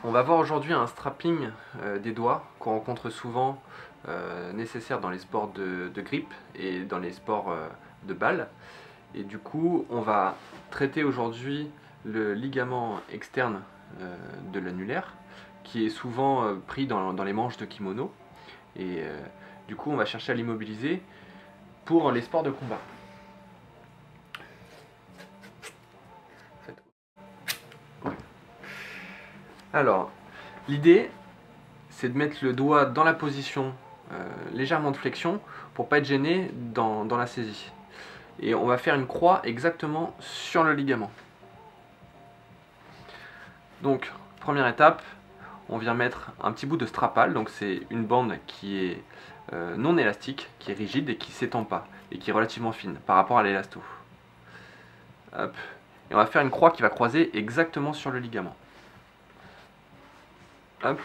On va voir aujourd'hui un strapping des doigts qu'on rencontre souvent nécessaire dans les sports de grippe et dans les sports de balle. Et du coup, on va traiter aujourd'hui le ligament externe de l'annulaire qui est souvent pris dans les manches de kimono. Et du coup, on va chercher à l'immobiliser pour les sports de combat. Alors, l'idée, c'est de mettre le doigt dans la position légèrement de flexion pour pas être gêné dans la saisie. Et on va faire une croix exactement sur le ligament. Donc, première étape, on vient mettre un petit bout de strapal, donc c'est une bande qui est non élastique, qui est rigide et qui ne s'étend pas, et qui est relativement fine par rapport à l'élasto. Hop. Et on va faire une croix qui va croiser exactement sur le ligament. Hop.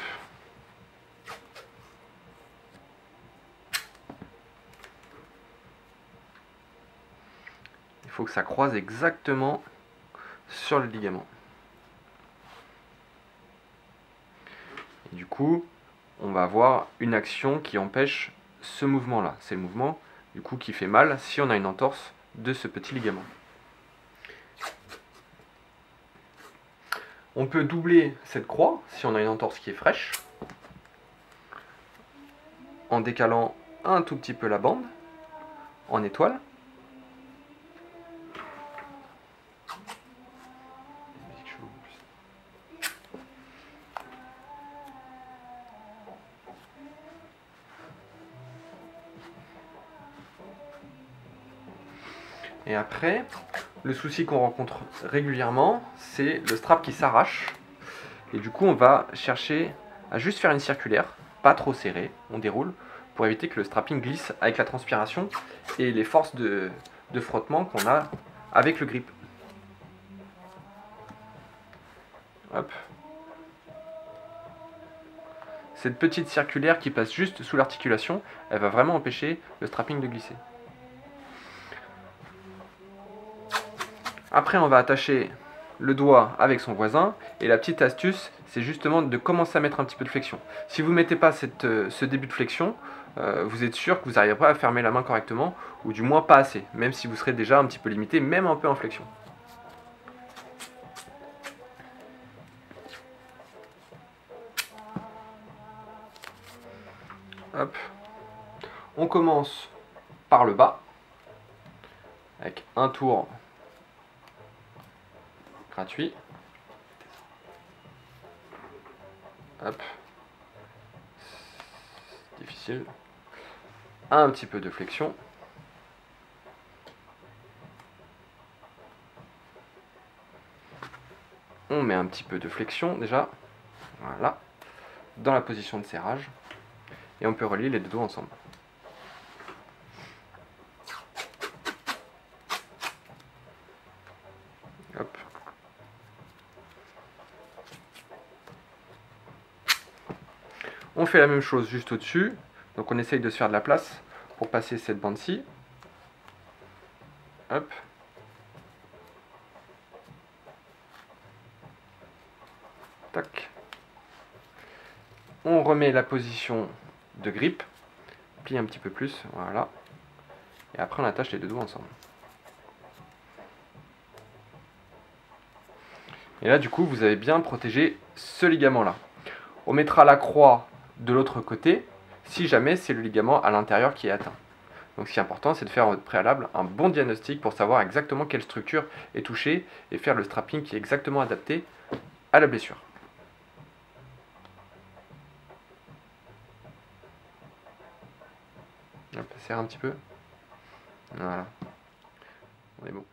Il faut que ça croise exactement sur le ligament. Et du coup, on va avoir une action qui empêche ce mouvement-là. C'est le mouvement du coup qui fait mal si on a une entorse de ce petit ligament. On peut doubler cette croix si on a une entorse qui est fraîche, en décalant un tout petit peu la bande, en étoile. Et après, le souci qu'on rencontre régulièrement, c'est le strap qui s'arrache. Et du coup, on va chercher à juste faire une circulaire, pas trop serrée, on déroule, pour éviter que le strapping glisse avec la transpiration et les forces de frottement qu'on a avec le grip. Hop. Cette petite circulaire qui passe juste sous l'articulation, elle va vraiment empêcher le strapping de glisser. Après, on va attacher le doigt avec son voisin, et la petite astuce, c'est justement de commencer à mettre un petit peu de flexion. Si vous ne mettez pas ce début de flexion, vous êtes sûr que vous n'arriverez pas à fermer la main correctement, ou du moins pas assez, même si vous serez déjà un petit peu limité, même un peu en flexion. Hop. On commence par le bas, avec un tour gratuit. Hop. Difficile. Un petit peu de flexion. On met un petit peu de flexion déjà. Voilà. Dans la position de serrage. Et on peut relier les deux doigts ensemble. Hop. On fait la même chose juste au-dessus. Donc on essaye de se faire de la place pour passer cette bande-ci. Hop. Tac. On remet la position de grip. Plie un petit peu plus. Voilà. Et après on attache les deux doigts ensemble. Et là du coup vous avez bien protégé ce ligament-là. On mettra la croix de l'autre côté si jamais c'est le ligament à l'intérieur qui est atteint. Donc ce qui est important, c'est de faire au préalable un bon diagnostic pour savoir exactement quelle structure est touchée et faire le strapping qui est exactement adapté à la blessure. Hop, serre un petit peu. Voilà. On est bon.